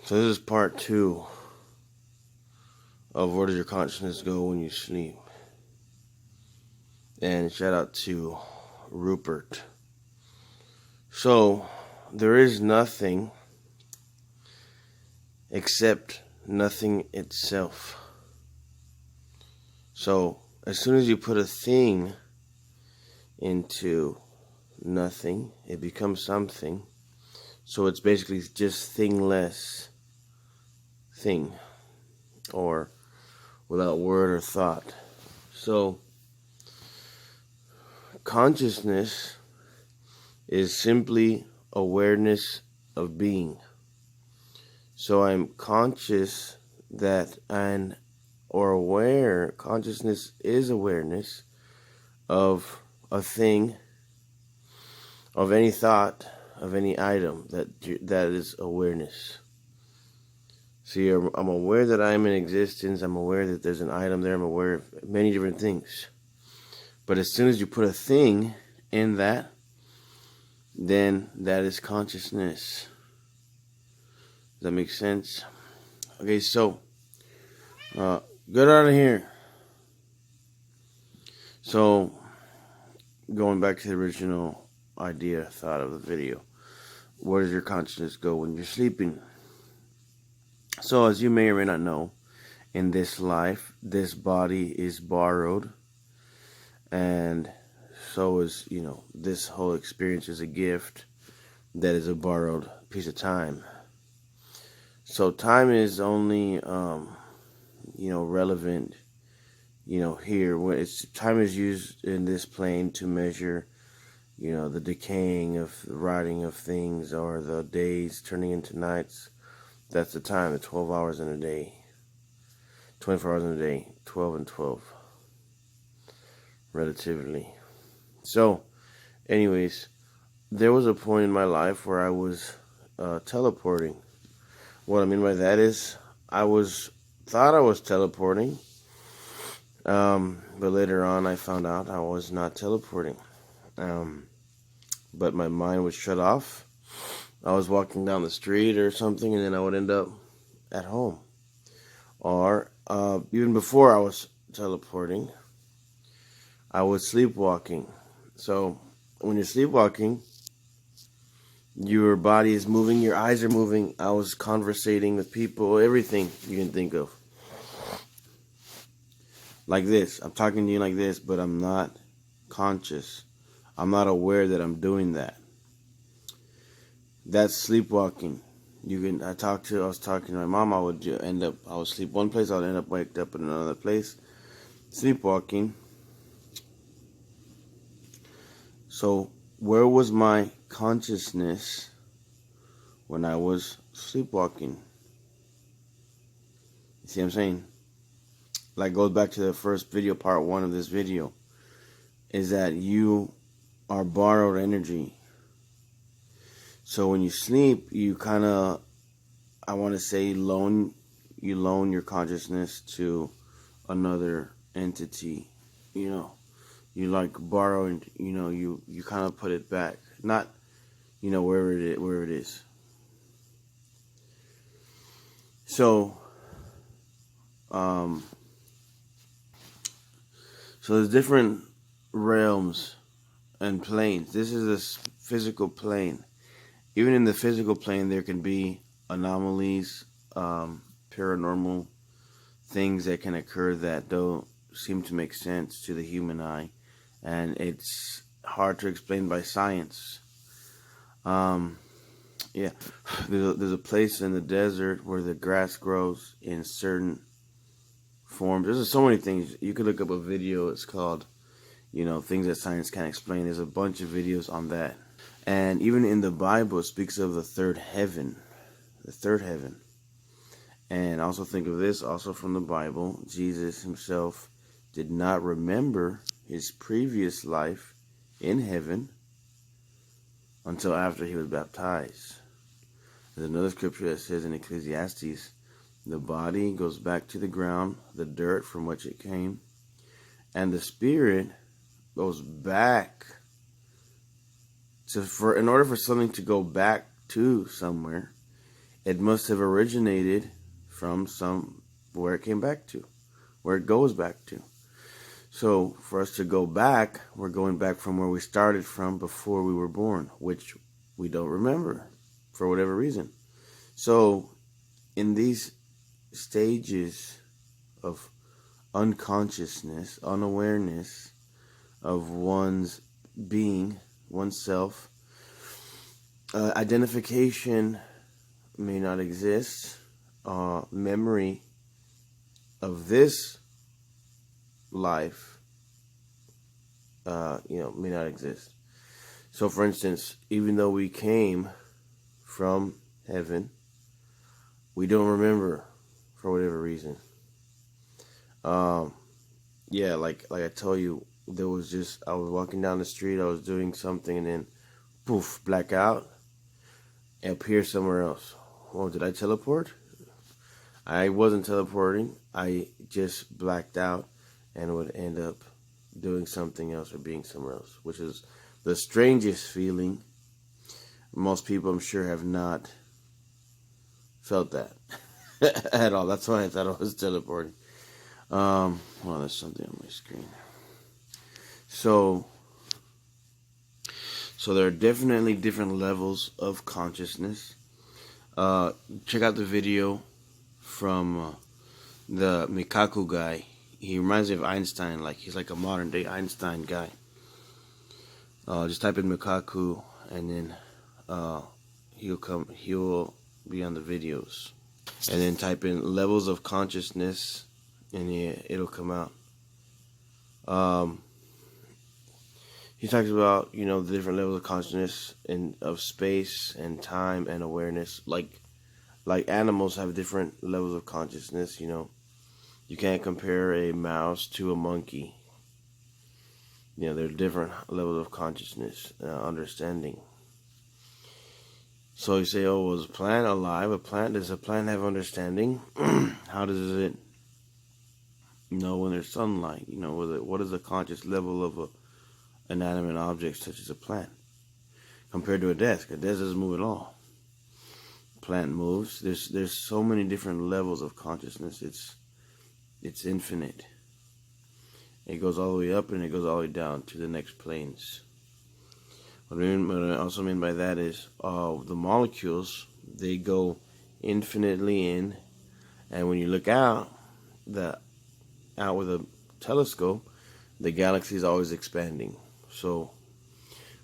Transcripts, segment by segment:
So this is part 2 of where does your consciousness go when you sleep. And shout out to Rupert. So there is nothing except nothing itself. So as soon as you put a thing into nothing, it becomes something. So it's basically just thingless thing, or without word or thought. So consciousness is simply awareness of being. So I'm conscious that consciousness is awareness of a thing, of any thought, of any item, that is awareness. See, I'm aware that I'm in existence. I'm aware that there's an item there. I'm aware of many different things. But as soon as you put a thing in that, then that is consciousness. Does that make sense? Okay, so get out of here. So going back to the original thought of the video, where does your consciousness go when you're sleeping? So as you may or may not know, in this life, this body is borrowed, and so is, this whole experience is a gift that is a borrowed piece of time. So time is only, relevant, here. When time is used in this plane to measure, the decaying of the rotting of things, or the days turning into nights. That's the time, the 12 hours in a day. 24 hours in a day, 12 and 12. Relatively. So, anyways, there was a point in my life where I was teleporting. What I mean by that is, thought I was teleporting, but later on I found out I was not teleporting. But my mind was shut off. I was walking down the street or something, and then I would end up at home. Or even before I was teleporting, I was sleepwalking. So when you're sleepwalking, your body is moving, your eyes are moving. I was conversating with people, everything you can think of. Like this. I'm talking to you like this, but I'm not conscious. I'm not aware that I'm doing that. That's sleepwalking. I was talking to my mom. I would sleep one place. I would end up waked up in another place. Sleepwalking. So where was my consciousness when I was sleepwalking? You see what I'm saying? Like, goes back to the first video, part 1 of this video, is that you are borrowed energy. So when you sleep, you kind of, I want to say, loan your consciousness to another entity. You like borrow, and you kind of put it back, not wherever it is. So there's different realms and planes. This is a physical plane. Even in the physical plane, there can be anomalies, paranormal things that can occur that don't seem to make sense to the human eye, and it's hard to explain by science. There's a place in the desert where the grass grows in certain forms. There's so many things. You could look up a video. It's called, things that science can't explain. There's a bunch of videos on that. And even in the Bible, it speaks of the third heaven. The third heaven. And also think of this, also from the Bible. Jesus himself did not remember his previous life in heaven until after he was baptized. There's another scripture that says in Ecclesiastes, the body goes back to the ground, the dirt from which it came, and the spirit goes back. In order for something to go back to somewhere, it must have originated from where it came back to, where it goes back to. So for us to go back, we're going back from where we started from before we were born, which we don't remember for whatever reason. So in these stages of unconsciousness, unawareness of one's being, oneself, identification may not exist. Memory of this life, may not exist. So, for instance, even though we came from heaven, we don't remember for whatever reason. Like I told you, I was walking down the street, I was doing something, and then poof, blackout, and appear somewhere else. Oh, did I teleport? I wasn't teleporting. I just blacked out and would end up doing something else or being somewhere else, which is the strangest feeling. Most people, I'm sure, have not felt that at all. That's why I thought I was teleporting. Well, there's something on my screen. So there are definitely different levels of consciousness. Check out the video from the Mikaku guy. He reminds me of Einstein. Like, he's like a modern day Einstein guy. Just type in Mikaku, and then he'll be on the videos. And then type in levels of consciousness, and it'll come out. He talks about, the different levels of consciousness of space and time and awareness. Like animals have different levels of consciousness, You can't compare a mouse to a monkey. There are different levels of consciousness, understanding. So you say, oh, was a plant alive? Does a plant have understanding? How does it know when there's sunlight? What is the conscious level of an inanimate object such as a plant compared to a desk? A desk doesn't move at all. Plant moves. There's so many different levels of consciousness. It's infinite. It goes all the way up and it goes all the way down to the next planes. What I also mean by that is the molecules, they go infinitely in, and when you look out with a telescope, the galaxy is always expanding. So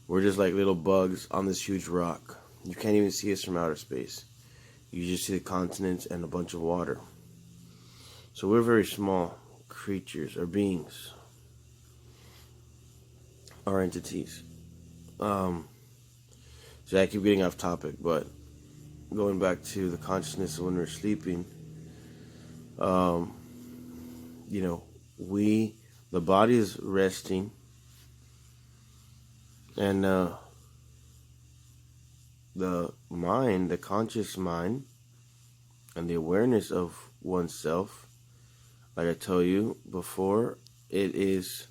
we're just like little bugs on this huge rock. You can't even see us from outer space. You just see the continents and a bunch of water. So we're very small creatures or beings or entities. So I keep getting off topic, but going back to the consciousness when we're sleeping, the body is resting, and the mind, the conscious mind, and the awareness of oneself, like I told you before, it is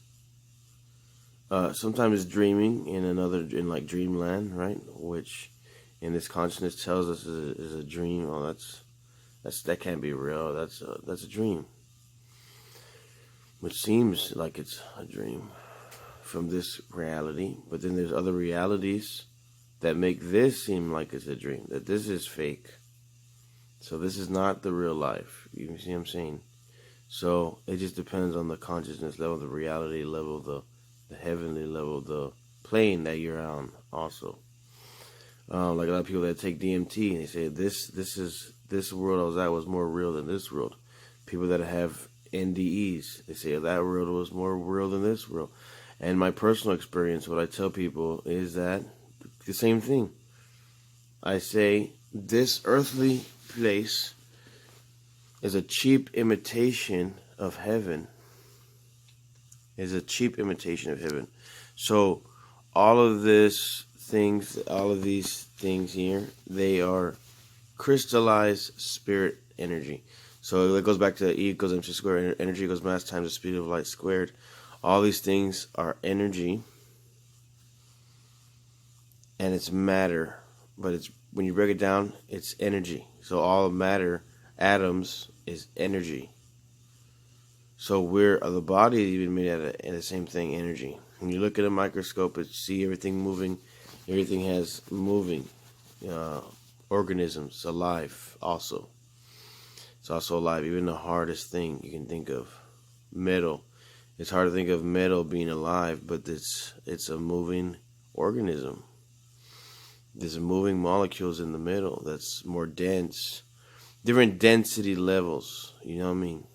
sometimes dreaming in like dreamland, right? Which in this consciousness tells us is a dream. Oh, that can't be real. That's a dream, which seems like it's a dream from this reality. But then there's other realities that make this seem like it's a dream, that this is fake. So this is not the real life. You see what I'm saying? So it just depends on the consciousness level, the reality level, the heavenly level, the plane that you're on also. Like a lot of people that take DMT, and they say this world I was at was more real than this world. People that have NDEs, they say that world was more real than this world. And my personal experience, what I tell people is that the same thing. I say this earthly place is a cheap imitation of heaven. So all of these things here, they are crystallized spirit energy. So it goes back to E equals MC squared. Energy equals mass times the speed of light squared. All these things are energy, and it's matter, but when you break it down, it's energy. So all matter, atoms, is energy. So the body is even made out of the same thing, energy. When you look at a microscope and see everything moving, everything has moving organisms alive also. It's also alive. Even the hardest thing you can think of, metal. It's hard to think of metal being alive, but it's a moving organism. There's moving molecules in the middle that's more dense. Different density levels, you know what I mean?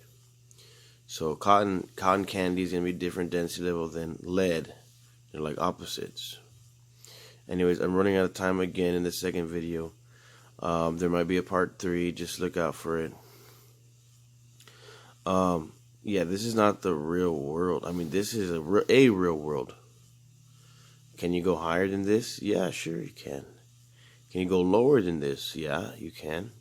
So cotton candy is going to be different density level than lead. They're like opposites. Anyways, I'm running out of time again in the second video. There might be a part 3. Just look out for it. Yeah, this is not the real world. I mean, this is a real world. Can you go higher than this? Yeah, sure you can. Can you go lower than this? Yeah, you can.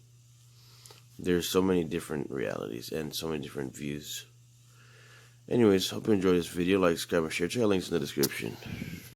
There's so many different realities and so many different views. Anyways, hope you enjoyed this video. Like, subscribe, and share. Check out links in the description.